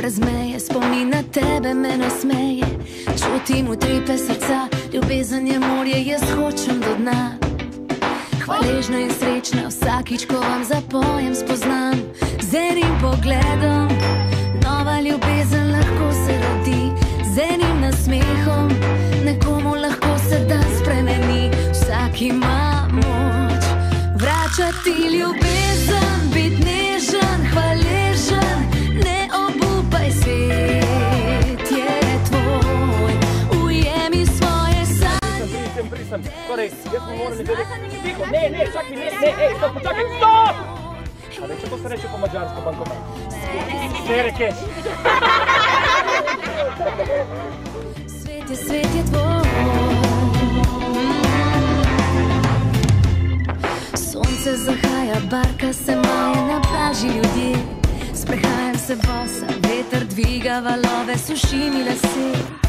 brez meje, spomni na tebe, me nasmeje. Čutim utrepe srca, ljubezen je morje, jaz hočem do dna. Hvaležna in srečna vsakič, ko vam zapojem, spoznam z enim pogledom. Nova ljubezen lahko se rodi, z enim nasmehom. Nekomu lahko se dan spremeni, vsak ima moč vračati ljubezen, biti nežen, hvaležen, ne obupaj, svet je tvoj, ujemi svoje sanje. Brisam. Torej, jaz mi moram nekaj reči. Tiho, ne, čakaj, ne, stop, počakaj, stop! A veš, kako se reče po mađarsko bankomat? Ne rekeš. Svet je tvoj. Sonce zahaja, barka se maje, na plaži ljudje. Sprehajam se bosa, veter dviga valove, suši mi lase.